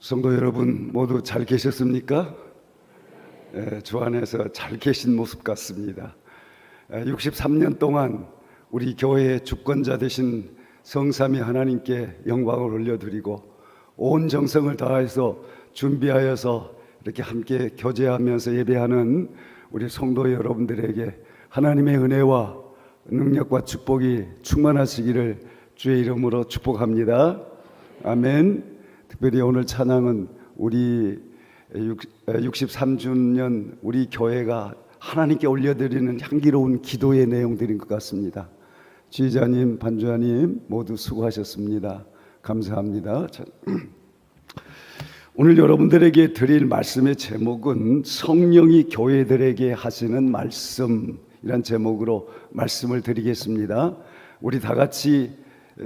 성도 여러분 모두 잘 계셨습니까? 주 안에서 잘 계신 모습 같습니다. 63년 동안 우리 교회의 주권자 되신 성삼위 하나님께 영광을 올려드리고 온 정성을 다해서 준비하여서 이렇게 함께 교제하면서 예배하는 우리 성도 여러분들에게 하나님의 은혜와 능력과 축복이 충만하시기를 주의 이름으로 축복합니다. 아멘. 특별히 오늘 찬양은 우리 63주년 우리 교회가 하나님께 올려드리는 향기로운 기도의 내용들인 것 같습니다. 지휘자님, 반주자님 모두 수고하셨습니다. 감사합니다. 오늘 여러분들에게 드릴 말씀의 제목은 성령이 교회들에게 하시는 말씀이란 제목으로 말씀을 드리겠습니다. 우리 다 같이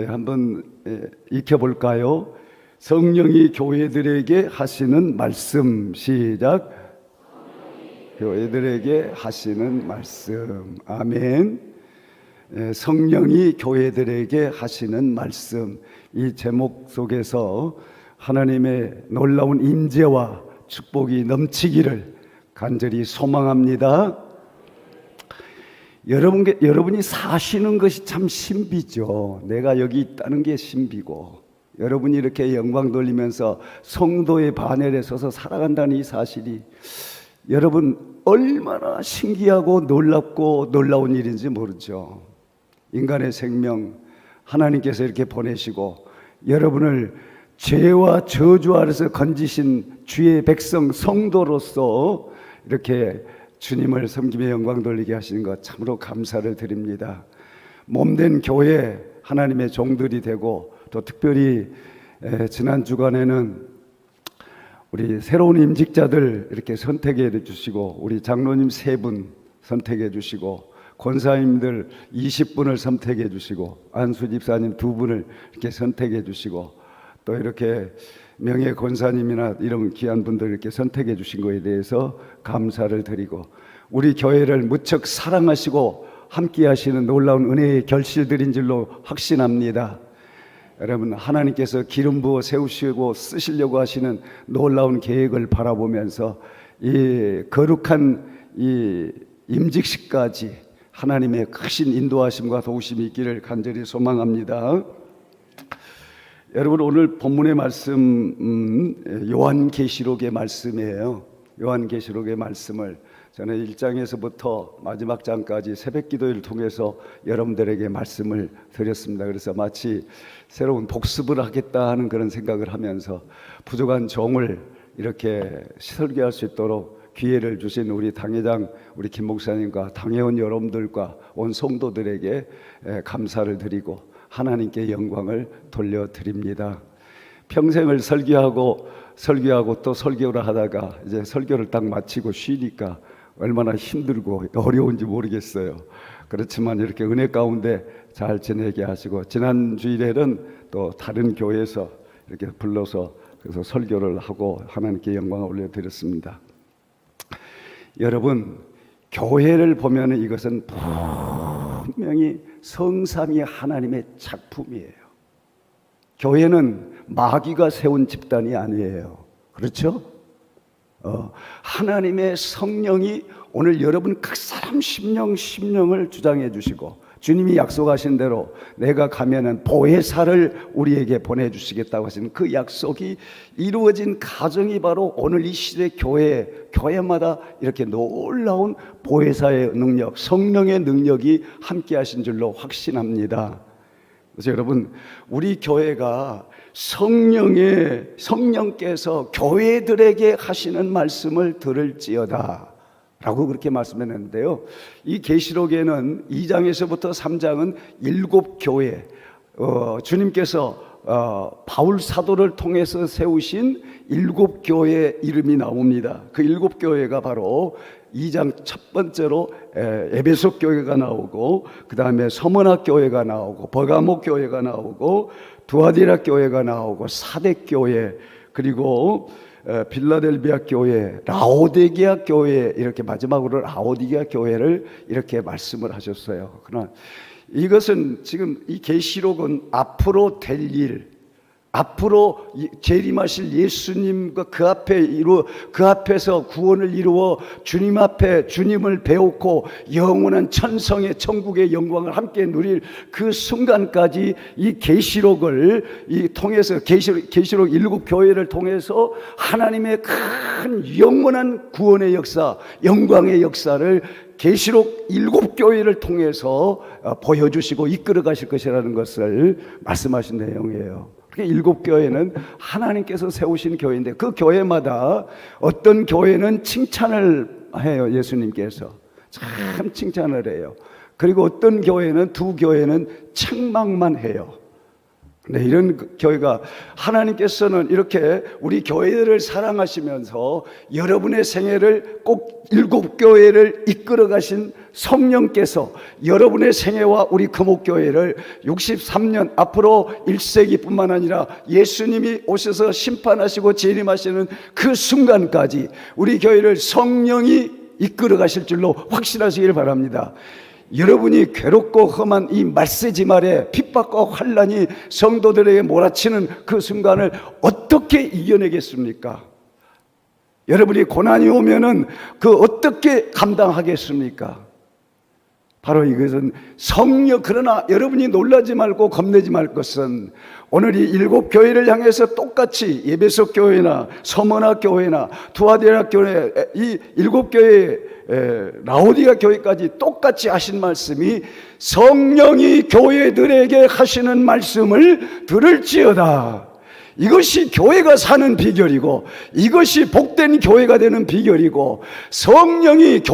한번 익혀볼까요? 성령이 교회들에게 하시는 말씀. 시작. 교회들에게 하시는 말씀. 아멘. 성령이 교회들에게 하시는 말씀. 이 제목 속에서 하나님의 놀라운 임재와 축복이 넘치기를 간절히 소망합니다. 여러분이 사시는 것이 참 신비죠. 내가 여기 있다는 게 신비고, 여러분이 이렇게 영광 돌리면서 성도의 반열에 서서 살아간다는 이 사실이 여러분 얼마나 신기하고 놀랍고 놀라운 일인지 모르죠. 인간의 생명 하나님께서 이렇게 보내시고 여러분을 죄와 저주 아래서 건지신 주의 백성 성도로서 이렇게 주님을 섬김에 영광 돌리게 하시는 것 참으로 감사를 드립니다. 몸된 교회 하나님의 종들이 되고, 또 특별히 지난 주간에는 우리 새로운 임직자들 이렇게 선택해 주시고, 우리 장로님 3분 선택해 주시고, 권사님들 20분을 선택해 주시고, 안수 집사님 2분을 이렇게 선택해 주시고, 또 이렇게 명예 권사님이나 이런 귀한 분들 이렇게 선택해 주신 것에 대해서 감사를 드리고, 우리 교회를 무척 사랑하시고 함께 하시는 놀라운 은혜의 결실들인 줄로 확신합니다. 여러분, 하나님께서 기름 부어 세우시고 쓰시려고 하시는 놀라운 계획을 바라보면서 이 거룩한 이 임직식까지 하나님의 크신 인도하심과 도우심이 있기를 간절히 소망합니다. 여러분, 오늘 본문의 말씀 요한계시록의 말씀이에요. 요한계시록의 말씀을 저는 1장에서부터 마지막 장까지 새벽기도회를 통해서 여러분들에게 말씀을 드렸습니다. 그래서 마치 새로운 복습을 하겠다 하는 그런 생각을 하면서 부족한 종을 이렇게 설교할 수 있도록 기회를 주신 우리 당회장, 우리 김 목사님과 당회원 여러분들과 온 성도들에게 감사를 드리고 하나님께 영광을 돌려드립니다. 평생을 설교하고 또 설교를 하다가 이제 설교를 딱 마치고 쉬니까 얼마나 힘들고 어려운지 모르겠어요. 그렇지만 이렇게 은혜 가운데 잘 지내게 하시고, 지난 주일에는 또 다른 교회에서 이렇게 불러서 그래서 설교를 하고 하나님께 영광을 올려드렸습니다. 여러분, 교회를 보면 이것은 분명히 성삼위 하나님의 작품이에요. 교회는 마귀가 세운 집단이 아니에요. 그렇죠? 하나님의 성령이 오늘 여러분 각 사람 심령을 주장해 주시고, 주님이 약속하신 대로 내가 가면은 보혜사를 우리에게 보내주시겠다고 하신 그 약속이 이루어진 가정이 바로 오늘 이 시대 교회마다 이렇게 놀라운 보혜사의 능력, 성령의 능력이 함께 하신 줄로 확신합니다. 그래서 여러분, 우리 교회가 성령께서 교회들에게 하시는 말씀을 들을지어다 라고 그렇게 말씀했는데요, 이 계시록에는 2장에서부터 3장은 7교회, 주님께서 바울 사도를 통해서 세우신 7교회 이름이 나옵니다. 그 7교회가 바로 2장 첫 번째로 에베소 교회가 나오고, 그 다음에 서머나 교회가 나오고, 버가모 교회가 나오고, 두아디라 교회가 나오고, 사대 교회, 그리고 빌라델비아 교회, 라오디게아 교회, 이렇게 마지막으로 라오디게아 교회를 이렇게 말씀을 하셨어요. 그러나 이것은 지금 이 계시록은 앞으로 될 일, 앞으로 재림하실 예수님과 그 앞에서 구원을 이루어 주님 앞에 주님을 배웠고 영원한 천성의 천국의 영광을 함께 누릴 그 순간까지 이 계시록을 통해서 계시록 7교회를 통해서 하나님의 큰 영원한 구원의 역사, 영광의 역사를 계시록 7교회를 통해서 보여주시고 이끌어 가실 것이라는 것을 말씀하신 내용이에요. 7교회는 하나님께서 세우신 교회인데 그 교회마다 어떤 교회는 칭찬을 해요. 예수님께서 참 칭찬을 해요. 그리고 어떤 교회는, 두 교회는 책망만 해요. 네, 이런 교회가 하나님께서는 이렇게 우리 교회를 사랑하시면서 여러분의 생애를 꼭 7교회를 이끌어 가신 성령께서 여러분의 생애와 우리 금옥교회를 63년 앞으로 1세기뿐만 아니라 예수님이 오셔서 심판하시고 재림하시는 그 순간까지 우리 교회를 성령이 이끌어 가실 줄로 확신하시길 바랍니다. 여러분이 괴롭고 험한 이 말세지 말에 핍박과 환난이 성도들에게 몰아치는 그 순간을 어떻게 이겨내겠습니까? 여러분이 고난이 오면은 그 어떻게 감당하겠습니까? 바로 이것은 성령. 그러나 여러분이 놀라지 말고 겁내지 말 것은 오늘 이 7교회를 향해서 똑같이 에베소 교회나 서머나 교회나 두아디라 교회, 이 7교회 라오디가 교회까지 똑같이 하신 말씀이 성령이 교회들에게 하시는 말씀을 들을지어다. 이것이 교회가 사는 비결이고 이것이 복된 교회가 되는 비결이고 성령이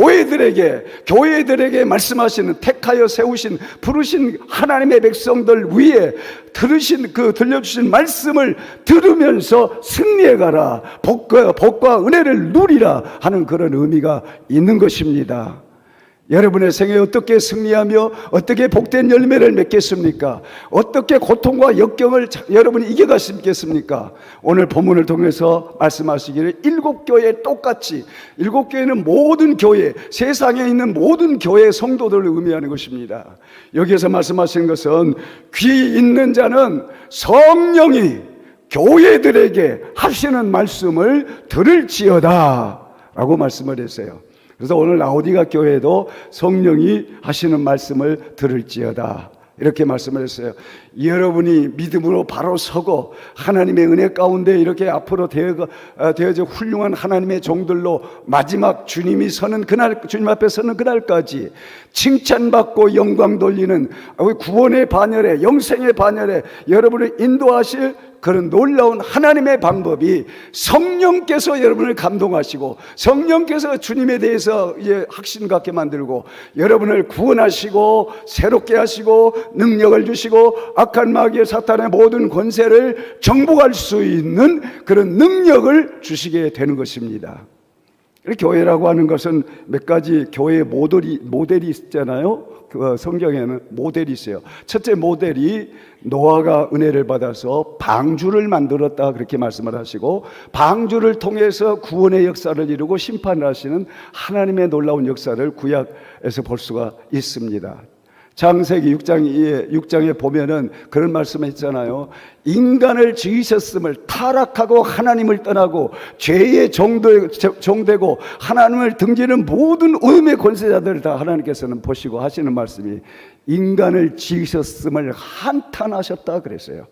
교회들에게 말씀하시는 택하여 세우신 부르신 하나님의 백성들 위에 들려주신 말씀을 들으면서 승리해 가라, 복과 은혜를 누리라 하는 그런 의미가 있는 것입니다. 여러분의 생에 어떻게 승리하며 어떻게 복된 열매를 맺겠습니까? 어떻게 고통과 역경을 여러분이 이겨가시겠습니까? 오늘 본문을 통해서 말씀하시기를 7교회 똑같이, 7교회는 모든 교회, 세상에 있는 모든 교회 성도들을 의미하는 것입니다. 여기에서 말씀하시는 것은 귀 있는 자는 성령이 교회들에게 하시는 말씀을 들을지어다 라고 말씀을 했어요. 그래서 오늘 라오디가 교회도 성령이 하시는 말씀을 들을지어다 이렇게 말씀을 했어요. 여러분이 믿음으로 바로 서고 하나님의 은혜 가운데 이렇게 앞으로 되어져 훌륭한 하나님의 종들로 마지막 주님이 서는 그날, 주님 앞에 서는 그날까지 칭찬받고 영광 돌리는 구원의 반열에, 영생의 반열에 여러분을 인도하실 그런 놀라운 하나님의 방법이 성령께서 여러분을 감동하시고 성령께서 주님에 대해서 확신 갖게 만들고 여러분을 구원하시고 새롭게 하시고 능력을 주시고 악한 마귀의 사탄의 모든 권세를 정복할 수 있는 그런 능력을 주시게 되는 것입니다. 교회라고 하는 것은 몇 가지 교회의 모델이 있잖아요. 그 성경에는 모델이 있어요. 첫째 모델이 노아가 은혜를 받아서 방주를 만들었다 그렇게 말씀을 하시고 방주를 통해서 구원의 역사를 이루고 심판을 하시는 하나님의 놀라운 역사를 구약에서 볼 수가 있습니다. 창세기 6장에 보면은 그런 말씀을 했잖아요. 인간을 지으셨음을 타락하고 하나님을 떠나고 죄의 종되고 하나님을 등지는 모든 어둠의 권세자들을 다 하나님께서는 보시고 하시는 말씀이 인간을 지으셨음을 한탄하셨다 그랬어요.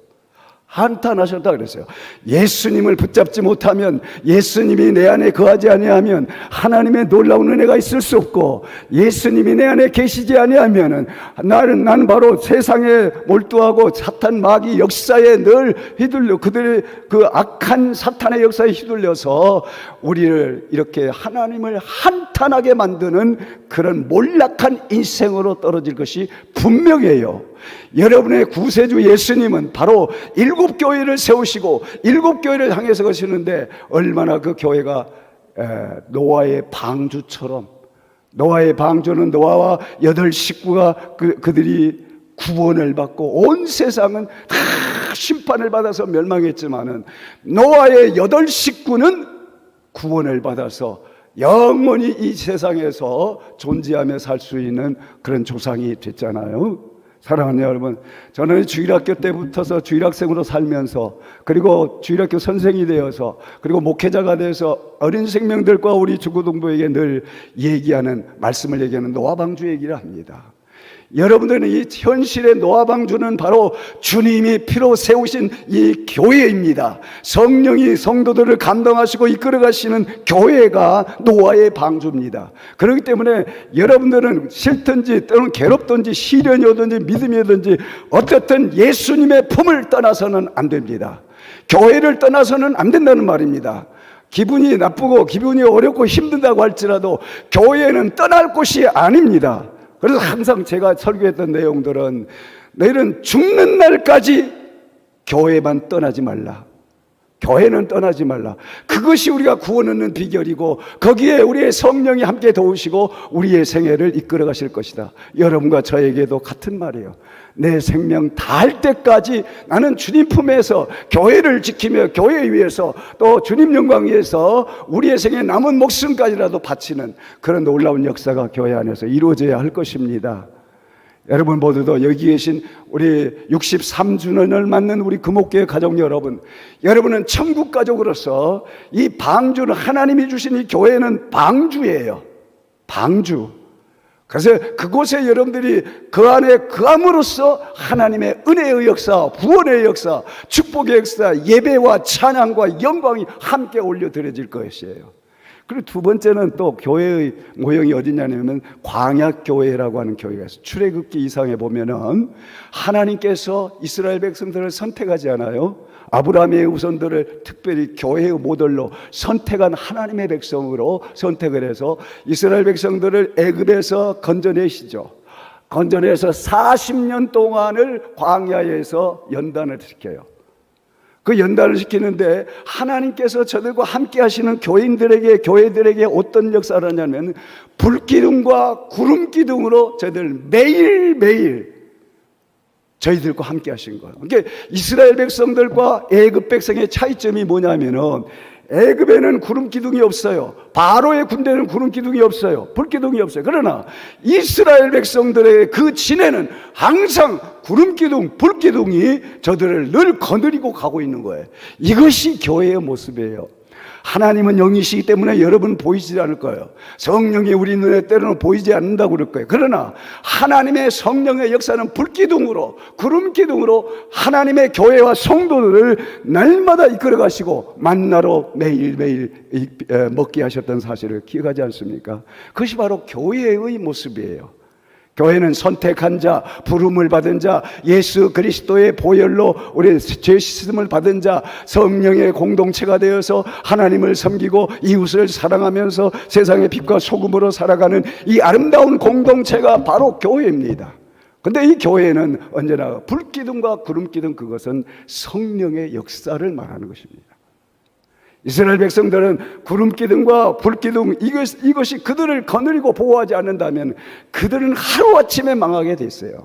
한탄하셨다 그랬어요. 예수님을 붙잡지 못하면, 예수님이 내 안에 거하지 아니하면 하나님의 놀라운 은혜가 있을 수 없고, 예수님이 내 안에 계시지 아니하면은 나는 바로 세상에 몰두하고 사탄 마귀 역사에 늘 휘둘려, 그들의 그 악한 사탄의 역사에 휘둘려서 우리를 이렇게 하나님을 한탄하게 만드는 그런 몰락한 인생으로 떨어질 것이 분명해요. 여러분의 구세주 예수님은 바로 7교회를 세우시고 7교회를 향해서 가시는데 얼마나 그 교회가 노아의 방주처럼, 노아의 방주는 노아와 8 식구가 그들이 구원을 받고 온 세상은 다 심판을 받아서 멸망했지만은 노아의 8 식구는 구원을 받아서 영원히 이 세상에서 존재하며 살 수 있는 그런 조상이 됐잖아요. 사랑하는 여러분, 저는 주일학교 때부터서 주일학생으로 살면서, 그리고 주일학교 선생이 되어서, 그리고 목회자가 돼서 어린 생명들과 우리 중고등부에게 늘 얘기하는, 말씀을 얘기하는 노아방주 얘기를 합니다. 여러분들은 이 현실의 노아방주는 바로 주님이 피로 세우신 이 교회입니다. 성령이 성도들을 감당하시고 이끌어 가시는 교회가 노아의 방주입니다. 그렇기 때문에 여러분들은 싫든지 또는 괴롭든지 시련이 오든지 믿음이 오든지 어떻든 예수님의 품을 떠나서는 안 됩니다. 교회를 떠나서는 안 된다는 말입니다. 기분이 나쁘고 기분이 어렵고 힘들다고 할지라도 교회는 떠날 곳이 아닙니다. 그래서 항상 제가 설교했던 내용들은 너희는 죽는 날까지 교회만 떠나지 말라. 교회는 떠나지 말라. 그것이 우리가 구원 얻는 비결이고 거기에 우리의 성령이 함께 도우시고 우리의 생애를 이끌어 가실 것이다. 여러분과 저에게도 같은 말이에요. 내 생명 다할 때까지 나는 주님 품에서 교회를 지키며 교회 위해서 또 주님 영광 위해서 우리의 생애 남은 목숨까지라도 바치는 그런 놀라운 역사가 교회 안에서 이루어져야 할 것입니다. 여러분 모두도 여기 계신 우리 63주년을 맞는 우리 금옥교회 가족 여러분, 여러분은 천국 가족으로서 이 방주는 하나님이 주신 이 교회는 방주예요. 방주. 그래서 그곳에 여러분들이 그 안에 거함으로써 하나님의 은혜의 역사, 구원의 역사, 축복의 역사, 예배와 찬양과 영광이 함께 올려드려질 것이에요. 그리고 두 번째는 또 교회의 모형이 어디냐면 광야교회라고 하는 교회가 있어요. 출애굽기 2장에 보면은 하나님께서 이스라엘 백성들을 선택하지 않아요. 아브라함의 후손들을 특별히 교회의 모델로 선택한 하나님의 백성으로 선택을 해서 이스라엘 백성들을 애굽에서 건져내시죠. 건져내서 40년 동안을 광야에서 연단을 시켜요. 그 연단을 시키는데 하나님께서 저들과 함께 하시는 교회들에게 어떤 역사를 하냐면 불기둥과 구름기둥으로 저희들 매일매일 저희들과 함께 하신 거예요. 그러니까 이스라엘 백성들과 애굽 백성의 차이점이 뭐냐면은 애굽에는 구름기둥이 없어요. 바로의 군대는 구름기둥이 없어요. 불기둥이 없어요. 그러나 이스라엘 백성들의 그 진에는 항상 구름기둥, 불기둥이 저들을 늘 거느리고 가고 있는 거예요. 이것이 교회의 모습이에요. 하나님은 영이시기 때문에 여러분 보이지 않을 거예요. 성령이 우리 눈에 때로는 보이지 않는다고 그럴 거예요. 그러나 하나님의 성령의 역사는 불기둥으로, 구름기둥으로 하나님의 교회와 성도들을 날마다 이끌어 가시고 만나러 매일매일 먹게 하셨던 사실을 기억하지 않습니까? 그것이 바로 교회의 모습이에요. 교회는 선택한 자, 부름을 받은 자, 예수 그리스도의 보혈로 우리 죄 씻음을 받은 자, 성령의 공동체가 되어서 하나님을 섬기고 이웃을 사랑하면서 세상의 빛과 소금으로 살아가는 이 아름다운 공동체가 바로 교회입니다. 근데 이 교회는 언제나 불기둥과 구름기둥, 그것은 성령의 역사를 말하는 것입니다. 이스라엘 백성들은 구름기둥과 불기둥, 이것이 그들을 거느리고 보호하지 않는다면 그들은 하루아침에 망하게 됐어요.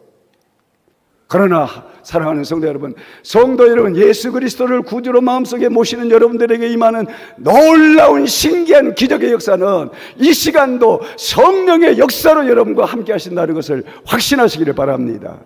그러나 사랑하는 성도 여러분, 예수 그리스도를 구주로 마음속에 모시는 여러분들에게 임하는 놀라운 신기한 기적의 역사는 이 시간도 성령의 역사로 여러분과 함께 하신다는 것을 확신하시기를 바랍니다.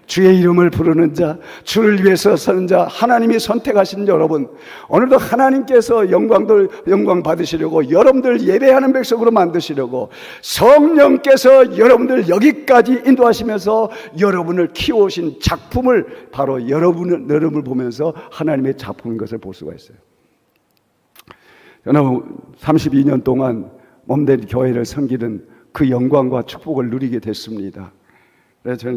주의 이름을 부르는 자, 주를 위해서 서는 자, 하나님이 선택하신 여러분, 오늘도 하나님께서 영광 받으시려고 여러분들 예배하는 백성으로 만드시려고 성령께서 여러분들 여기까지 인도하시면서 여러분을 키워오신 작품을 바로 여러분을 보면서 하나님의 작품인 것을 볼 수가 있어요. 저는 32년 동안 몸된 교회를 섬기는 그 영광과 축복을 누리게 됐습니다.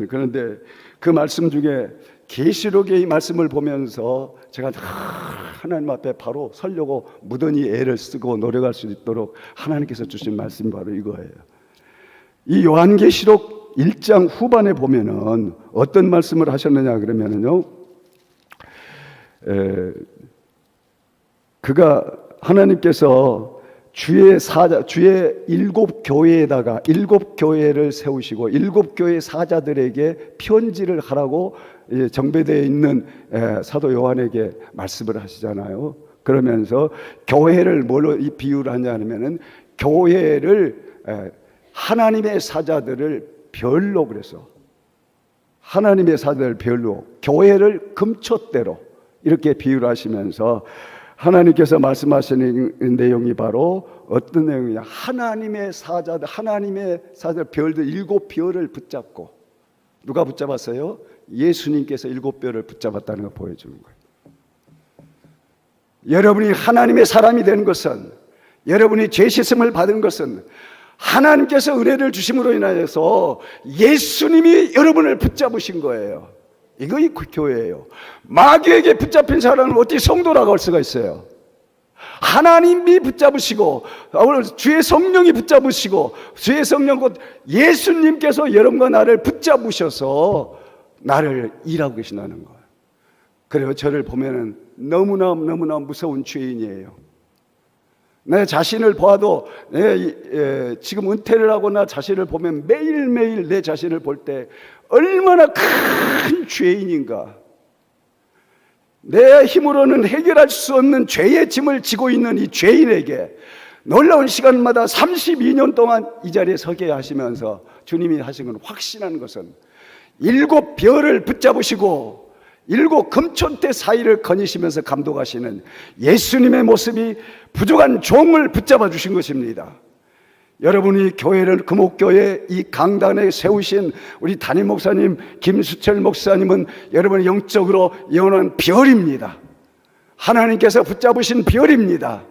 그런데 그 말씀 중에 계시록의 이 말씀을 보면서 제가 하나님 앞에 바로 서려고 무던히 애를 쓰고 노력할 수 있도록 하나님께서 주신 말씀이 바로 이거예요. 이 요한계시록 1장 후반에 보면은 어떤 말씀을 하셨느냐 그러면은요, 하나님께서 주의 일곱 교회에다가 일곱 교회를 세우시고 일곱 교회 사자들에게 편지를 하라고 정배되어 있는 사도 요한에게 말씀을 하시잖아요. 그러면서 교회를 뭘로 비유를 하냐면은 교회를 하나님의 사자들을 별로, 그래서 하나님의 사자들 별로, 교회를 금초대로 이렇게 비유를 하시면서 하나님께서 말씀하시는 내용이 바로 어떤 내용이냐, 하나님의 사자들 별들 7별을 붙잡고, 누가 붙잡았어요? 예수님께서 7별을 붙잡았다는 걸 보여주는 거예요. 여러분이 하나님의 사람이 되는 것은, 여러분이 죄 씻음을 받은 것은 하나님께서 은혜를 주심으로 인하여서 예수님이 여러분을 붙잡으신 거예요. 이거 교회예요. 마귀에게 붙잡힌 사람은 어떻게 성도라고 할 수가 있어요? 하나님이 붙잡으시고, 주의 성령이 붙잡으시고, 주의 성령 곧 예수님께서 여러분과 나를 붙잡으셔서 나를 일하고 계신다는 거예요. 그래요. 저를 보면은 너무나 무서운 죄인이에요. 내 자신을 봐도, 지금 은퇴를 하고 나 자신을 보면 매일매일 내 자신을 볼 때 얼마나 큰 죄인인가. 내 힘으로는 해결할 수 없는 죄의 짐을 지고 있는 이 죄인에게 놀라운 시간마다 32년 동안 이 자리에 서게 하시면서 주님이 하신 건, 확신하는 것은 7별을 붙잡으시고 7 금촌대 사이를 거니시면서 감독하시는 예수님의 모습이 부족한 종을 붙잡아 주신 것입니다. 여러분이 교회를, 금옥교회 이 강단에 세우신 우리 담임 목사님 김수철 목사님은 여러분의 영적으로 영원한 별입니다. 하나님께서 붙잡으신 별입니다.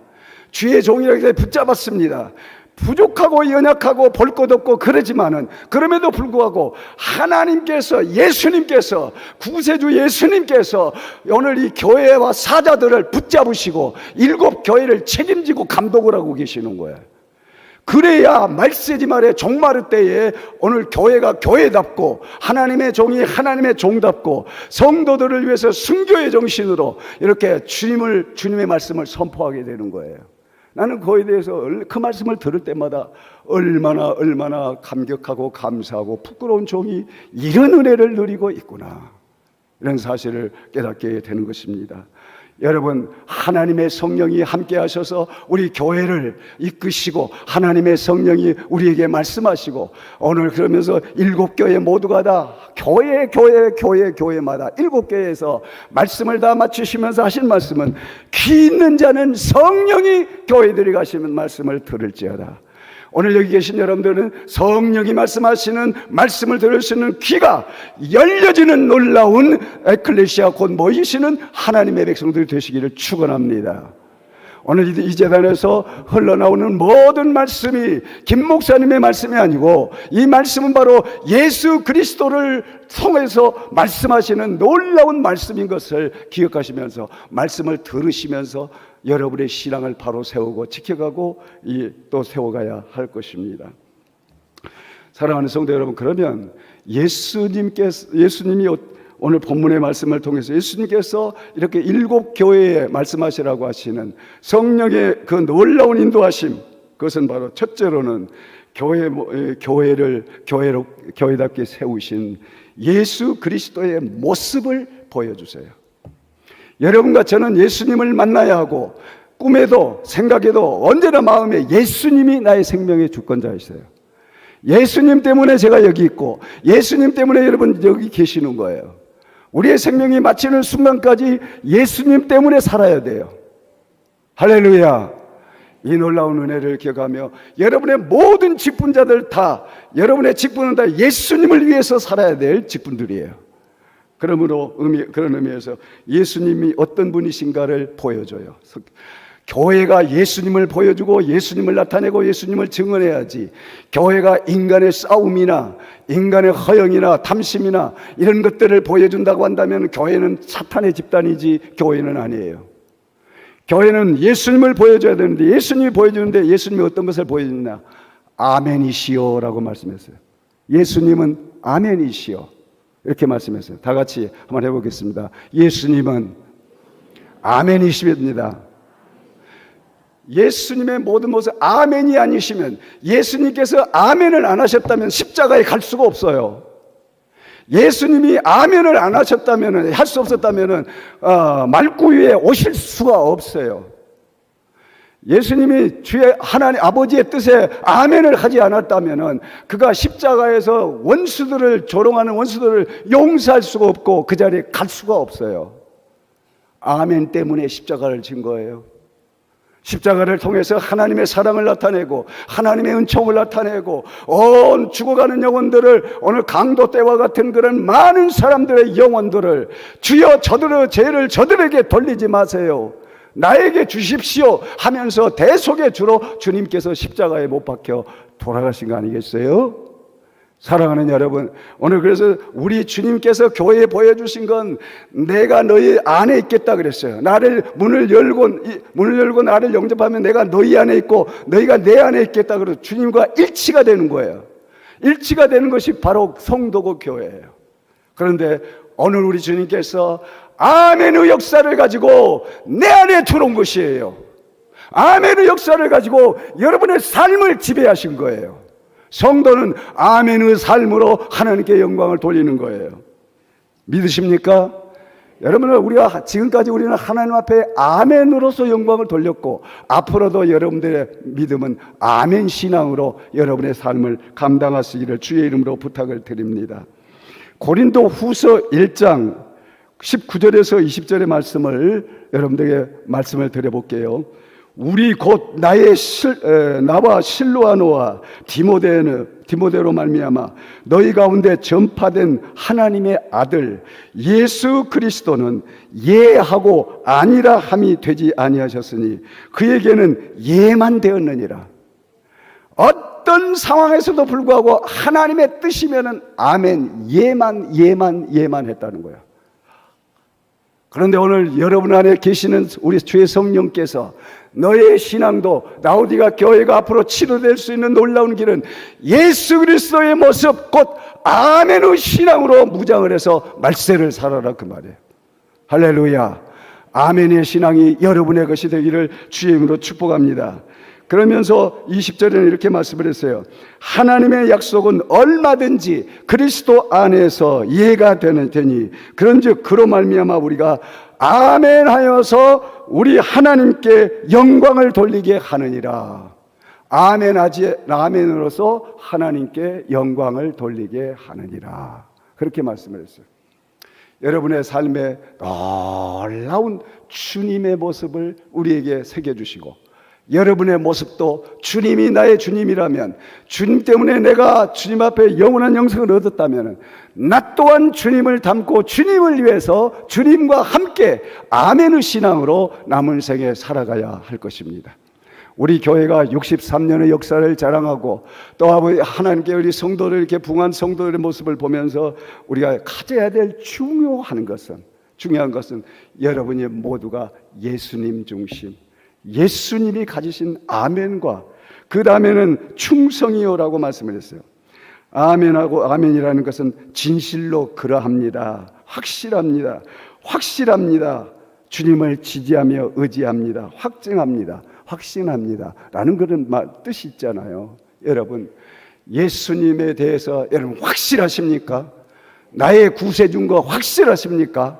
주의 종이라고 붙잡았습니다. 부족하고 연약하고 볼 것 없고 그러지만은, 그럼에도 불구하고 하나님께서, 예수님께서, 구세주 예수님께서 오늘 이 교회와 사자들을 붙잡으시고 7 교회를 책임지고 감독을 하고 계시는 거예요. 그래야 말세지 말에 종말의 때에 오늘 교회가 교회답고, 하나님의 종이 하나님의 종답고, 성도들을 위해서 순교의 정신으로 이렇게 주님의 말씀을 선포하게 되는 거예요. 나는 그거에 대해서 그 말씀을 들을 때마다 얼마나 감격하고 감사하고, 부끄러운 종이 이런 은혜를 누리고 있구나, 이런 사실을 깨닫게 되는 것입니다. 여러분, 하나님의 성령이 함께 하셔서 우리 교회를 이끄시고, 하나님의 성령이 우리에게 말씀하시고, 오늘 그러면서 7교회 모두가 다 교회마다 7교회에서 말씀을 다 맞추시면서 하신 말씀은, 귀 있는 자는 성령이 교회들이 가시는 말씀을 들을지어다. 오늘 여기 계신 여러분들은 성령이 말씀하시는 말씀을 들을 수 있는 귀가 열려지는 놀라운 에클레시아 곧 모이시는 하나님의 백성들이 되시기를 축원합니다. 오늘 이 재단에서 흘러나오는 모든 말씀이 김 목사님의 말씀이 아니고, 이 말씀은 바로 예수 그리스도를 통해서 말씀하시는 놀라운 말씀인 것을 기억하시면서, 말씀을 들으시면서 여러분의 신앙을 바로 세우고 지켜가고 또 세워가야 할 것입니다. 사랑하는 성도 여러분, 그러면 예수님이 오늘 본문의 말씀을 통해서 예수님께서 이렇게 7 교회에 말씀하시라고 하시는 성령의 그 놀라운 인도하심, 그것은 바로 첫째로는 교회답게 세우신 예수 그리스도의 모습을 보여주세요. 여러분과 저는 예수님을 만나야 하고, 꿈에도 생각에도 언제나 마음에 예수님이 나의 생명의 주권자이세요. 예수님 때문에 제가 여기 있고, 예수님 때문에 여러분 여기 계시는 거예요. 우리의 생명이 마치는 순간까지 예수님 때문에 살아야 돼요. 할렐루야. 이 놀라운 은혜를 기억하며 여러분의 모든 직분자들 다, 여러분의 직분은 다 예수님을 위해서 살아야 될 직분들이에요. 그런 의미에서 예수님이 어떤 분이신가를 보여줘요. 교회가 예수님을 보여주고 예수님을 나타내고 예수님을 증언해야지, 교회가 인간의 싸움이나 인간의 허영이나 탐심이나 이런 것들을 보여준다고 한다면 교회는 사탄의 집단이지 교회는 아니에요. 교회는 예수님을 보여줘야 되는데, 예수님이 보여주는데 예수님이 어떤 것을 보여주느냐? 아멘이시오 라고 말씀했어요. 예수님은 아멘이시오, 이렇게 말씀했어요. 다 같이 한번 해보겠습니다. 예수님은 아멘이십니다. 예수님의 모든 모습 아멘이 아니시면, 예수님께서 아멘을 안 하셨다면 십자가에 갈 수가 없어요. 예수님이 아멘을 안 하셨다면, 할 수 없었다면 말구 위에 오실 수가 없어요. 예수님이 주의 하나님 아버지의 뜻에 아멘을 하지 않았다면은 그가 십자가에서 원수들을 조롱하는 원수들을 용서할 수가 없고 그 자리에 갈 수가 없어요. 아멘 때문에 십자가를 진 거예요. 십자가를 통해서 하나님의 사랑을 나타내고 하나님의 은총을 나타내고 온 죽어가는 영혼들을 오늘 강도 때와 같은 그런 많은 사람들의 영혼들을 주여 저들의 죄를 저들에게 돌리지 마세요, 나에게 주십시오 하면서 대속의 주로 주님께서 십자가에 못 박혀 돌아가신 거 아니겠어요? 사랑하는 여러분, 오늘 그래서 우리 주님께서 교회에 보여주신 건 내가 너희 안에 있겠다 그랬어요. 문을 열고 나를 영접하면 내가 너희 안에 있고 너희가 내 안에 있겠다 그래서 주님과 일치가 되는 거예요. 일치가 되는 것이 바로 성도고 교회예요. 그런데 오늘 우리 주님께서 아멘의 역사를 가지고 내 안에 들어온 것이에요. 아멘의 역사를 가지고 여러분의 삶을 지배하신 거예요. 성도는 아멘의 삶으로 하나님께 영광을 돌리는 거예요. 믿으십니까? 여러분, 우리가 지금까지 우리는 하나님 앞에 아멘으로서 영광을 돌렸고 앞으로도 여러분들의 믿음은 아멘 신앙으로 여러분의 삶을 감당하시기를 주의 이름으로 부탁을 드립니다. 고린도 후서 1장 19절에서 20절의 말씀을 여러분들에게 말씀을 드려볼게요. 우리 곧 나와 실로아노와 디모데로 말미암아 너희 가운데 전파된 하나님의 아들 예수 그리스도는 예하고 아니라 함이 되지 아니하셨으니 그에게는 예만 되었느니라. 어떤 상황에서도 불구하고 하나님의 뜻이면은 아멘, 예만 했다는 거야. 그런데 오늘 여러분 안에 계시는 우리 주의 성령께서 너의 신앙도 라오디가 교회가 앞으로 치료될 수 있는 놀라운 길은 예수 그리스도의 모습 곧 아멘의 신앙으로 무장을 해서 말세를 살아라 그 말이에요. 할렐루야. 아멘의 신앙이 여러분의 것이 되기를 주의 이름으로 축복합니다. 그러면서 20절에는 이렇게 말씀을 했어요. 하나님의 약속은 얼마든지 그리스도 안에서 이해가 되니 그런즉 그로 말미암아 우리가 아멘하여서 우리 하나님께 영광을 돌리게 하느니라. 아멘으로서 하나님께 영광을 돌리게 하느니라. 그렇게 말씀을 했어요. 여러분의 삶에 놀라운 주님의 모습을 우리에게 새겨주시고 여러분의 모습도 주님이 나의 주님이라면, 주님 때문에 내가 주님 앞에 영원한 영생을 얻었다면 나 또한 주님을 닮고 주님을 위해서 주님과 함께 아멘의 신앙으로 남은 생에 살아가야 할 것입니다. 우리 교회가 63년의 역사를 자랑하고 또 하나님께 우리 성도를 이렇게 부흥한 성도들의 모습을 보면서 우리가 가져야 될 중요한 것은 여러분이 모두가 예수님 중심, 예수님이 가지신 아멘과 그 다음에는 충성이요라고 말씀을 했어요. 아멘이라는 것은 진실로 그러합니다, 확실합니다, 주님을 지지하며 의지합니다, 확신합니다 라는 그런 뜻이 있잖아요. 여러분, 예수님에 대해서 여러분 확실하십니까? 나의 구세주인 거 확실하십니까?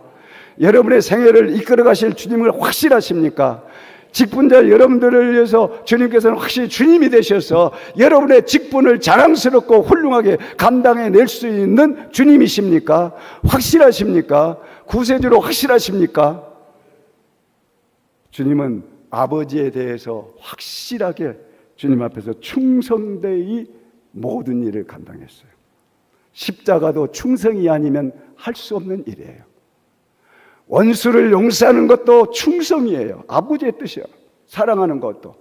여러분의 생애를 이끌어 가실 주님을 확실하십니까? 직분자 여러분들을 위해서 주님께서는 확실히 주님이 되셔서 여러분의 직분을 자랑스럽고 훌륭하게 감당해낼 수 있는 주님이십니까? 확실하십니까? 구세주로 확실하십니까? 주님은 아버지에 대해서 확실하게 주님 앞에서 충성되이 모든 일을 감당했어요. 십자가도 충성이 아니면 할 수 없는 일이에요. 원수를 용서하는 것도 충성이에요. 아버지의 뜻이야. 사랑하는 것도,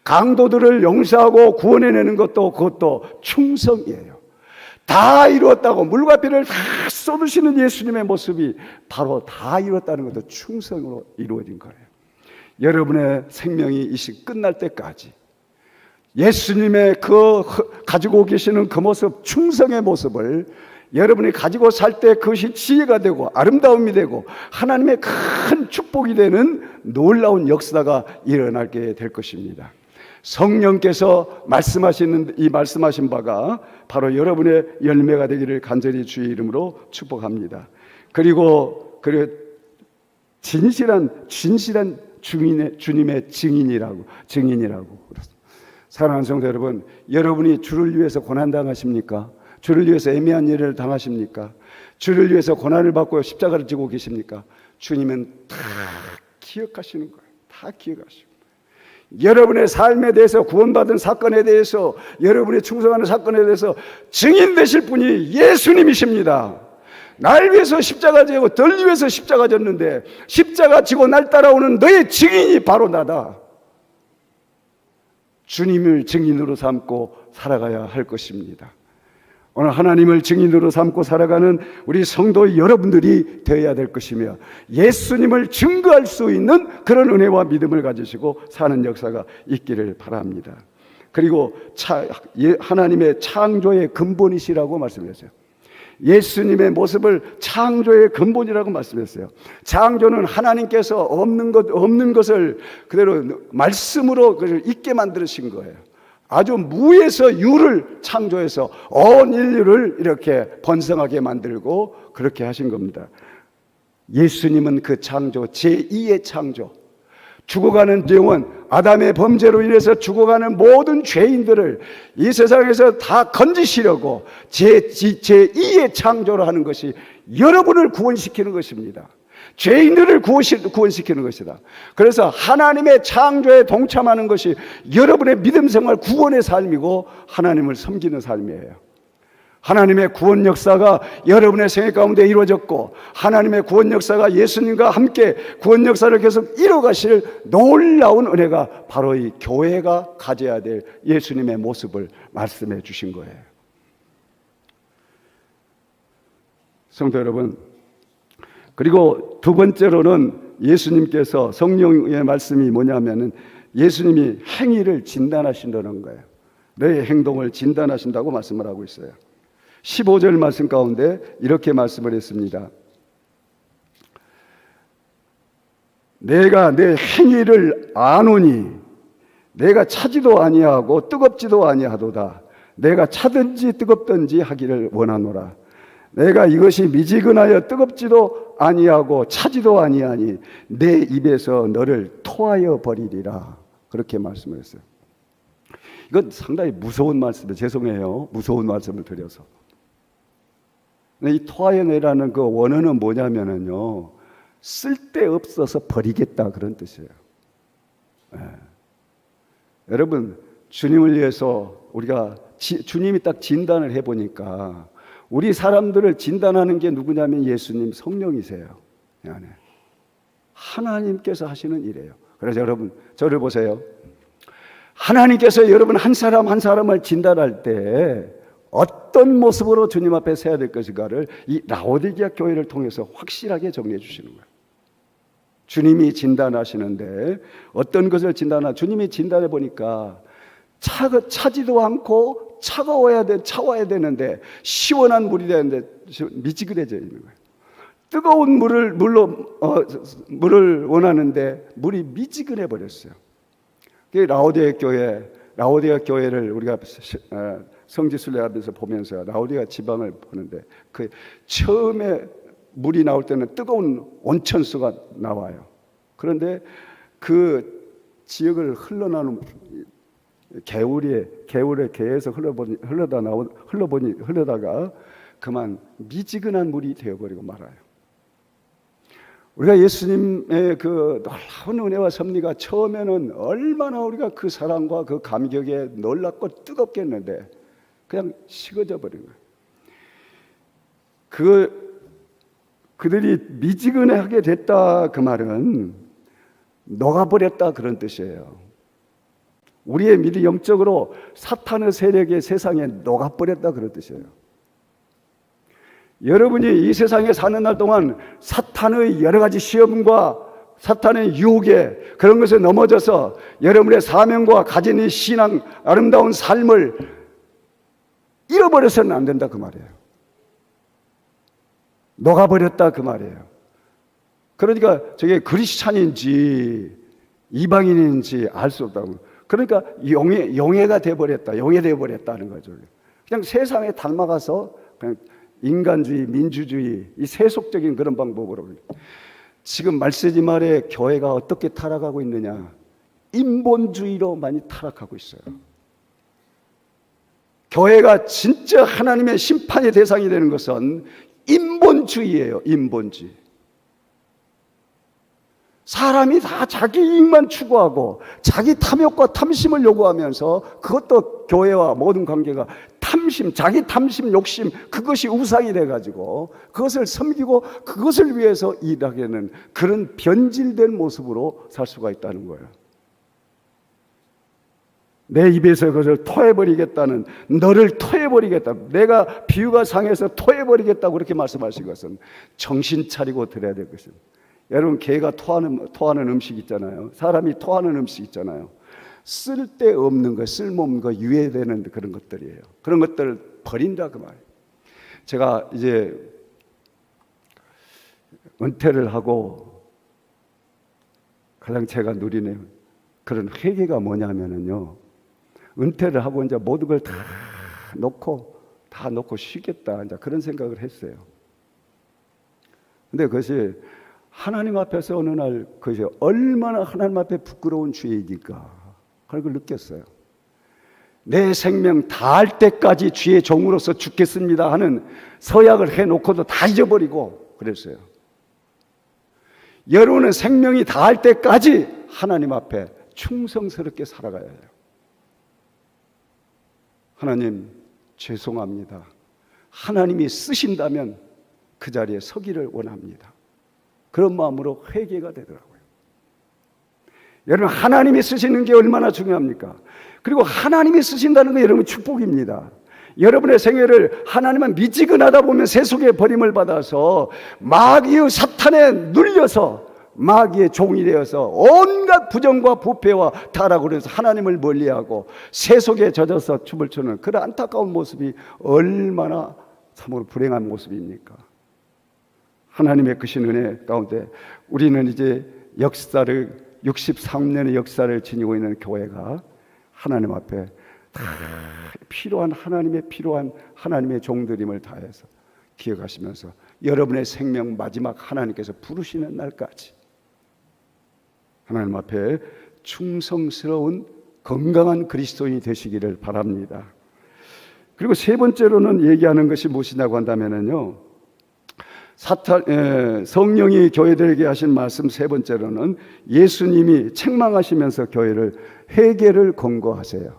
강도들을 용서하고 구원해내는 것도 그것도 충성이에요. 다 이루었다고 물과 피를 다 쏟으시는 예수님의 모습이 바로 다 이루었다는 것도 충성으로 이루어진 거예요. 여러분의 생명이 이 시간 끝날 때까지 예수님의 가지고 계시는 그 모습, 충성의 모습을 여러분이 가지고 살 때 그것이 지혜가 되고 아름다움이 되고 하나님의 큰 축복이 되는 놀라운 역사가 일어나게 될 것입니다. 성령께서 말씀하신 바가 바로 여러분의 열매가 되기를 간절히 주의 이름으로 축복합니다. 그리고 진실한 주님의 증인이라고 그렇습니다. 사랑하는 성도 여러분, 여러분이 주를 위해서 고난당하십니까? 주를 위해서 애매한 일을 당하십니까? 주를 위해서 고난을 받고 십자가를 지고 계십니까? 주님은 다 기억하시는 거예요. 다 기억하시고, 여러분의 삶에 대해서, 구원받은 사건에 대해서, 여러분이 충성하는 사건에 대해서 증인 되실 분이 예수님이십니다. 날 위해서 십자가 지고 널 위해서 십자가 졌는데, 십자가 지고 날 따라오는 너의 증인이 바로 나다. 주님을 증인으로 삼고 살아가야 할 것입니다. 오늘 하나님을 증인으로 삼고 살아가는 우리 성도 여러분들이 되어야 될 것이며, 예수님을 증거할 수 있는 그런 은혜와 믿음을 가지시고 사는 역사가 있기를 바랍니다. 그리고 하나님의 창조의 근본이시라고 말씀했어요. 예수님의 모습을 창조의 근본이라고 말씀했어요. 창조는 하나님께서 없는 것을 그대로 말씀으로 있게 만드신 거예요. 아주 무에서 유를 창조해서 온 인류를 이렇게 번성하게 만들고 그렇게 하신 겁니다. 예수님은 그 창조, 제2의 창조, 죽어가는 영혼, 아담의 범죄로 인해서 죽어가는 모든 죄인들을 이 세상에서 다 건지시려고 제2의 창조를 하는 것이 여러분을 구원시키는 것입니다. 죄인들을 구원시키는 것이다. 그래서 하나님의 창조에 동참하는 것이 여러분의 믿음 생활, 구원의 삶이고 하나님을 섬기는 삶이에요. 하나님의 구원 역사가 여러분의 생애 가운데 이루어졌고, 하나님의 구원 역사가 예수님과 함께 구원 역사를 계속 이뤄가실 놀라운 은혜가 바로 이 교회가 가져야 될 예수님의 모습을 말씀해 주신 거예요. 성도 여러분, 그리고 두 번째로는 예수님께서, 성령의 말씀이 뭐냐면은 예수님이 행위를 진단하신다는 거예요. 너의 행동을 진단하신다고 말씀을 하고 있어요. 15절 말씀 가운데 이렇게 말씀을 했습니다. 내가 내 행위를 아노니 내가 차지도 아니하고 뜨겁지도 아니하도다. 내가 차든지 뜨겁든지 하기를 원하노라. 내가 이것이 미지근하여 뜨겁지도 아니하고 차지도 아니하니 내 입에서 너를 토하여 버리리라. 그렇게 말씀을 했어요. 이건 상당히 무서운 말씀이에요. 죄송해요. 무서운 말씀을 드려서. 이 토하여 내라는 그 원어는 뭐냐면요, 쓸데없어서 버리겠다, 그런 뜻이에요. 여러분, 주님을 위해서 우리가 주님이 딱 진단을 해보니까 우리 사람들을 진단하는 게 누구냐면 예수님, 성령이세요. 하나님께서 하시는 일이에요. 그래서 여러분, 저를 보세요. 하나님께서 여러분 한 사람 한 사람을 진단할 때 어떤 모습으로 주님 앞에 서야 될 것인가를 이 라오디게아 교회를 통해서 확실하게 정리해 주시는 거예요. 주님이 진단하시는데 어떤 것을 주님이 진단해 보니까 차지도 않고 차와야 되는데 시원한 물이 되는데 미지근해져 있는 거예요. 뜨거운 물을 원하는데 물이 미지근해 버렸어요. 라오디게아 교회를 우리가 성지순례하면서 보면서 라오디게아 지방을 보는데 그 처음에 물이 나올 때는 뜨거운 온천수가 나와요. 그런데 그 지역을 흘러나오는 개울에 계속 흘러다가 그만 미지근한 물이 되어버리고 말아요. 우리가 예수님의 그 놀라운 은혜와 섭리가 처음에는 얼마나 우리가 그 사랑과 그 감격에 놀랍고 뜨겁겠는데 그냥 식어져 버린 거예요. 그들이 미지근하게 됐다, 그 말은 녹아버렸다, 그런 뜻이에요. 우리의 미리 영적으로 사탄의 세력의 세상에 녹아버렸다, 그런 뜻이에요. 여러분이 이 세상에 사는 날 동안 사탄의 여러 가지 시험과 사탄의 유혹에 그런 것에 넘어져서 여러분의 사명과 가진 이 신앙, 아름다운 삶을 잃어버려서는 안 된다, 그 말이에요. 녹아버렸다, 그 말이에요. 그러니까 저게 그리스찬인지 이방인인지 알 수 없다고. 그러니까 용해가 돼버렸다, 용해되어버렸다는 거죠. 그냥 세상에 닮아가서 그냥 인간주의, 민주주의, 이 세속적인 그런 방법으로. 지금 말세지 말에 교회가 어떻게 타락하고 있느냐? 인본주의로 많이 타락하고 있어요. 교회가 진짜 하나님의 심판의 대상이 되는 것은 인본주의예요. 인본주의. 사람이 다 자기 이익만 추구하고 자기 탐욕과 탐심을 요구하면서 그것도 교회와 모든 관계가 탐심, 자기 탐심, 욕심, 그것이 우상이 돼가지고 그것을 섬기고 그것을 위해서 일하게 하는 그런 변질된 모습으로 살 수가 있다는 거예요. 내 입에서 그것을 토해버리겠다는, 너를 토해버리겠다, 내가 비유가 상해서 토해버리겠다고 그렇게 말씀하신 것은 정신 차리고 들어야 될 것입니다. 여러분, 개가 토하는 음식 있잖아요. 사람이 토하는 음식 있잖아요. 쓸데없는 거, 쓸모없는 거, 유해되는 그런 것들이에요. 그런 것들을 버린다 그 말이에요. 제가 이제 은퇴를 하고 가장 제가 누리는 그런 회개가 뭐냐면요, 은퇴를 하고 이제 모든 걸 다 놓고 쉬겠다, 이제 그런 생각을 했어요. 근데 그것이 하나님 앞에서 어느 날 그것이 얼마나 하나님 앞에 부끄러운 죄이니까 그걸 느꼈어요. 내 생명 다할 때까지 주의 종으로서 죽겠습니다 하는 서약을 해놓고도 다 잊어버리고 그랬어요. 여러분은 생명이 다할 때까지 하나님 앞에 충성스럽게 살아가야 해요. 하나님 죄송합니다. 하나님이 쓰신다면 그 자리에 서기를 원합니다. 그런 마음으로 회개가 되더라고요. 여러분, 하나님이 쓰시는 게 얼마나 중요합니까? 그리고 하나님이 쓰신다는 게 여러분 축복입니다. 여러분의 생애를 하나님은 미지근하다 보면 세속의 버림을 받아서 마귀의 사탄에 눌려서 마귀의 종이 되어서 온갖 부정과 부패와 타락으로 해서 하나님을 멀리하고 세속에 젖어서 춤을 추는 그런 안타까운 모습이 얼마나 참으로 불행한 모습입니까? 하나님의 크신 은혜 가운데 우리는 이제 역사를 63년의 역사를 지니고 있는 교회가 하나님 앞에 다 필요한 하나님의 종들임을 다해서 기억하시면서 여러분의 생명 마지막 하나님께서 부르시는 날까지 하나님 앞에 충성스러운 건강한 그리스도인이 되시기를 바랍니다. 그리고 세 번째로는 얘기하는 것이 무엇이냐고 한다면요, 성령이 교회들에게 하신 말씀 세 번째로는 예수님이 책망하시면서 교회를 회개를 권고하세요.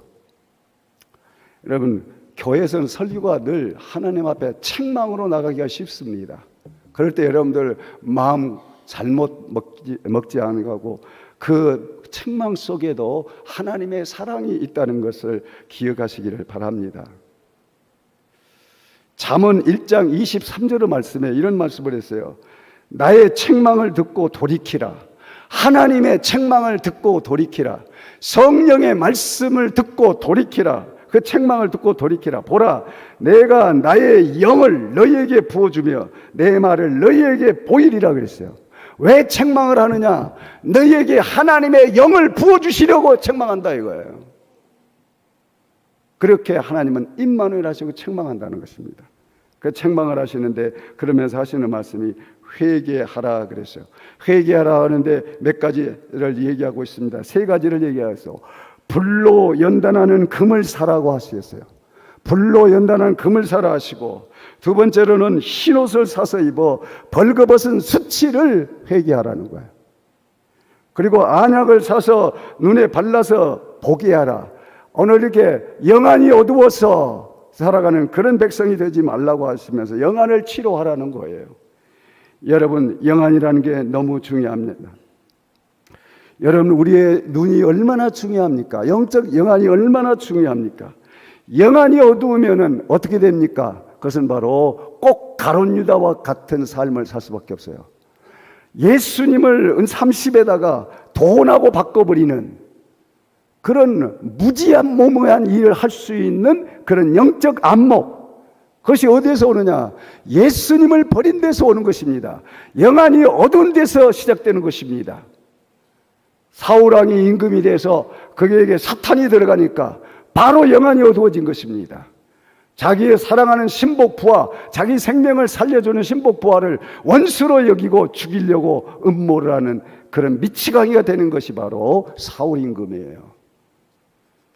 여러분, 교회에서는 설교가 늘 하나님 앞에 책망으로 나가기가 쉽습니다. 그럴 때 여러분들 마음 잘못 먹지 않은 거고 그 책망 속에도 하나님의 사랑이 있다는 것을 기억하시기를 바랍니다. 잠언 1장 23절의 말씀에 이런 말씀을 했어요. 나의 책망을 듣고 돌이키라. 하나님의 책망을 듣고 돌이키라. 성령의 말씀을 듣고 돌이키라. 그 책망을 듣고 돌이키라. 보라, 내가 나의 영을 너희에게 부어주며 내 말을 너희에게 보이리라 그랬어요. 왜 책망을 하느냐? 너희에게 하나님의 영을 부어주시려고 책망한다 이거예요. 그렇게 하나님은 임마누엘 하시고 책망한다는 것입니다. 그 책망을 하시는데 그러면서 하시는 말씀이 회개하라 그랬어요. 회개하라 하는데 몇 가지를 얘기하고 있습니다. 세 가지를 얘기해서 불로 연단하는 금을 사라고 하셨어요. 불로 연단한 금을 사라 하시고, 두 번째로는 흰옷을 사서 입어 벌거벗은 수치를 회개하라는 거예요. 그리고 안약을 사서 눈에 발라서 보게 하라. 오늘 이렇게 영안이 어두워서 살아가는 그런 백성이 되지 말라고 하시면서 영안을 치료하라는 거예요. 여러분, 영안이라는 게 너무 중요합니다. 여러분, 우리의 눈이 얼마나 중요합니까? 영적 영안이 얼마나 중요합니까? 영안이 어두우면 어떻게 됩니까? 그것은 바로 꼭 가룟 유다와 같은 삶을 살 수밖에 없어요. 예수님을 30에다가 돈하고 바꿔버리는 그런 무지무모한 일을 할 수 있는 그런 영적 안목, 그것이 어디에서 오느냐? 예수님을 버린 데서 오는 것입니다. 영안이 어두운 데서 시작되는 것입니다. 사울왕이 임금이 돼서 그에게 사탄이 들어가니까 바로 영안이 어두워진 것입니다. 자기의 사랑하는 신복부하, 자기 생명을 살려주는 신복부하를 원수로 여기고 죽이려고 음모를 하는 그런 미치광이가 되는 것이 바로 사울 임금이에요.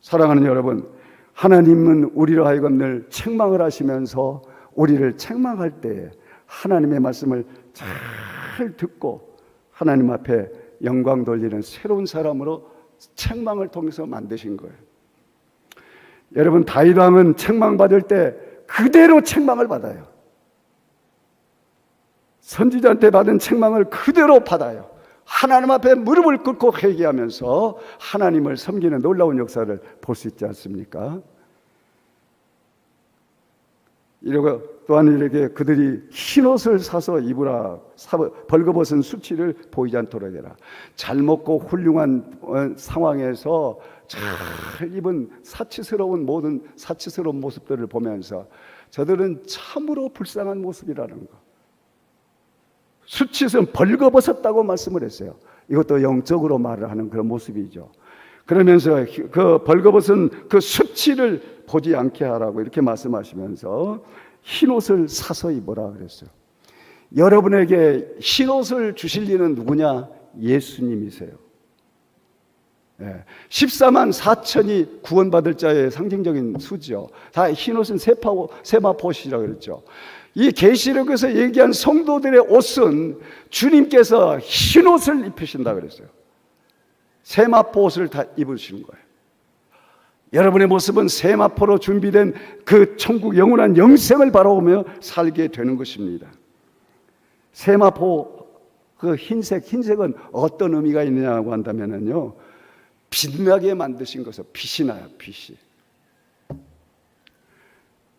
사랑하는 여러분, 하나님은 우리로 하여금 늘 책망을 하시면서 우리를 책망할 때에 하나님의 말씀을 잘 듣고 하나님 앞에 영광 돌리는 새로운 사람으로 책망을 통해서 만드신 거예요. 여러분, 다윗 왕은 책망받을 때 그대로 책망을 받아요. 선지자한테 받은 책망을 그대로 받아요. 하나님 앞에 무릎을 꿇고 회개하면서 하나님을 섬기는 놀라운 역사를 볼 수 있지 않습니까? 이러고 또한 이렇게 그들이 흰옷을 사서 입으라, 벌거벗은 수치를 보이지 않도록 해라. 잘 먹고 훌륭한 상황에서 잘 입은 모든 사치스러운 모습들을 보면서 저들은 참으로 불쌍한 모습이라는 거. 수치스러운 벌거벗었다고 말씀을 했어요. 이것도 영적으로 말을 하는 그런 모습이죠. 그러면서 그 벌거벗은 그 수치를 보지 않게 하라고 이렇게 말씀하시면서 흰옷을 사서 입어라 그랬어요. 여러분에게 흰옷을 주실 이는 누구냐? 예수님이세요. 14만 4천이 구원받을 자의 상징적인 수죠. 다 흰옷은 세마포시라고 그랬죠. 이 계시록에서 얘기한 성도들의 옷은 주님께서 흰옷을 입히신다 그랬어요. 세마포 옷을 다 입으시는 거예요. 여러분의 모습은 세마포로 준비된 그 천국 영원한 영생을 바라보며 살게 되는 것입니다. 세마포 그 흰색은 어떤 의미가 있느냐고 한다면요, 빛나게 만드신 것은 빛이 나요. 빛이.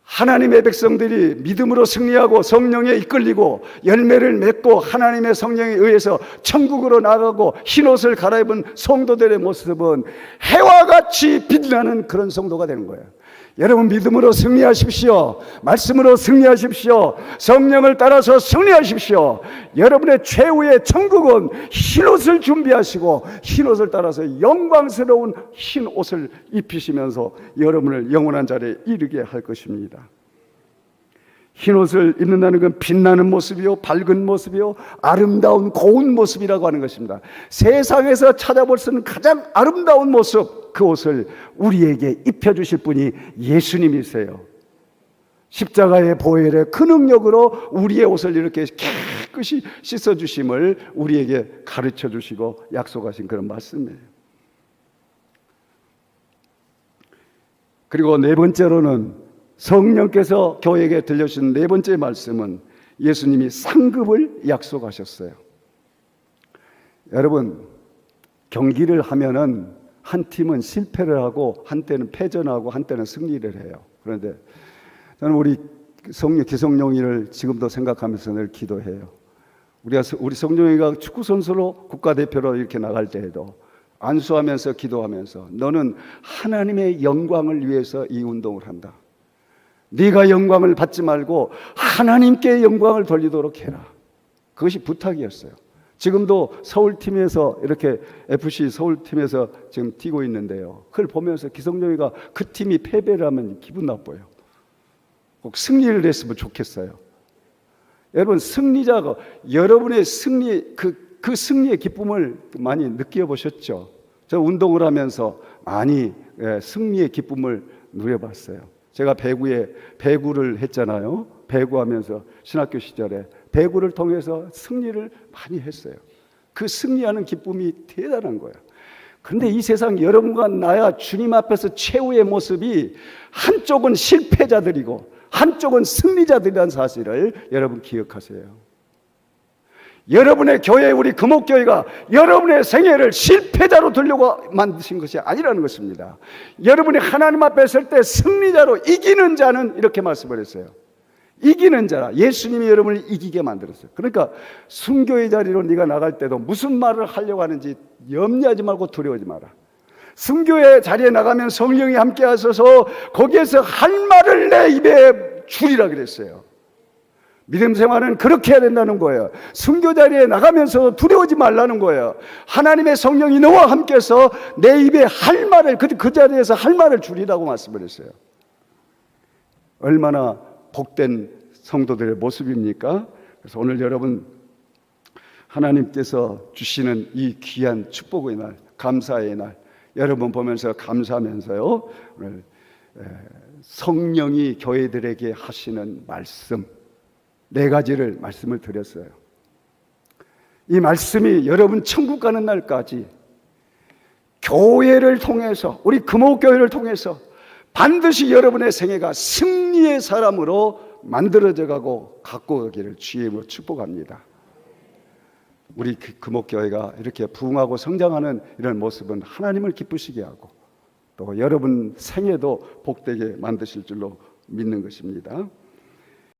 하나님의 백성들이 믿음으로 승리하고 성령에 이끌리고 열매를 맺고 하나님의 성령에 의해서 천국으로 나가고 흰옷을 갈아입은 성도들의 모습은 해와 같이 빛나는 그런 성도가 되는 거예요. 여러분, 믿음으로 승리하십시오. 말씀으로 승리하십시오. 성령을 따라서 승리하십시오. 여러분의 최후의 천국은 흰옷을 준비하시고 흰옷을 따라서 영광스러운 흰옷을 입히시면서 여러분을 영원한 자리에 이르게 할 것입니다. 흰옷을 입는다는 건 빛나는 모습이요, 밝은 모습이요, 아름다운 고운 모습이라고 하는 것입니다. 세상에서 찾아볼 수 있는 가장 아름다운 모습, 그 옷을 우리에게 입혀주실 분이 예수님이세요. 십자가의 보혈의 그 능력으로 우리의 옷을 이렇게 깨끗이 씻어주심을 우리에게 가르쳐주시고 약속하신 그런 말씀이에요. 그리고 네 번째로는 성령께서 교회에게 들려주신 네 번째 말씀은 예수님이 상급을 약속하셨어요. 여러분, 경기를 하면은 한 팀은 실패를 하고 한때는 패전하고 한때는 승리를 해요. 그런데 저는 우리 기성용이를 지금도 생각하면서 늘 기도해요. 우리 성용이가 축구 선수로 국가대표로 이렇게 나갈 때에도 안수하면서 기도하면서 너는 하나님의 영광을 위해서 이 운동을 한다. 네가 영광을 받지 말고 하나님께 영광을 돌리도록 해라. 그것이 부탁이었어요. 지금도 서울팀에서 이렇게 FC 서울팀에서 지금 뛰고 있는데요. 그걸 보면서 기성용이가 그 팀이 패배를 하면 기분 나빠요. 꼭 승리를 했으면 좋겠어요. 여러분, 승리자가 여러분의 승리 그 승리의 기쁨을 많이 느껴보셨죠? 저 운동을 하면서 많이 승리의 기쁨을 누려봤어요. 제가 배구를 했잖아요. 배구하면서 신학교 시절에 배구를 통해서 승리를 많이 했어요. 그 승리하는 기쁨이 대단한 거예요. 그런데 이 세상 여러분과 나야 주님 앞에서 최후의 모습이 한쪽은 실패자들이고 한쪽은 승리자들이라는 사실을 여러분 기억하세요. 여러분의 교회, 우리 금옥교회가 여러분의 생애를 실패자로 두려고 만드신 것이 아니라는 것입니다. 여러분이 하나님 앞에 설 때 승리자로 이기는 자는 이렇게 말씀을 했어요. 이기는 자라. 예수님이 여러분을 이기게 만들었어요. 그러니까 순교의 자리로 네가 나갈 때도 무슨 말을 하려고 하는지 염려하지 말고 두려워하지 마라. 순교의 자리에 나가면 성령이 함께 하셔서 거기에서 할 말을 내 입에 주리라 그랬어요. 믿음 생활은 그렇게 해야 된다는 거예요. 순교 자리에 나가면서 두려워하지 말라는 거예요. 하나님의 성령이 너와 함께해서 내 입에 할 말을 그 자리에서 할 말을 주리라고 말씀을 했어요. 얼마나 복된 성도들의 모습입니까? 그래서 오늘 여러분 하나님께서 주시는 이 귀한 축복의 날, 감사의 날, 여러분 보면서 감사하면서요, 오늘 성령이 교회들에게 하시는 말씀 4가지를 말씀을 드렸어요. 이 말씀이 여러분 천국 가는 날까지 교회를 통해서, 우리 금옥교회를 통해서 반드시 여러분의 생애가 승리의 사람으로 만들어져 가고 갖고 가기를 주의 이름으로 축복합니다. 우리 금옥교회가 이렇게 부흥하고 성장하는 이런 모습은 하나님을 기쁘시게 하고 또 여러분 생애도 복되게 만드실 줄로 믿는 것입니다.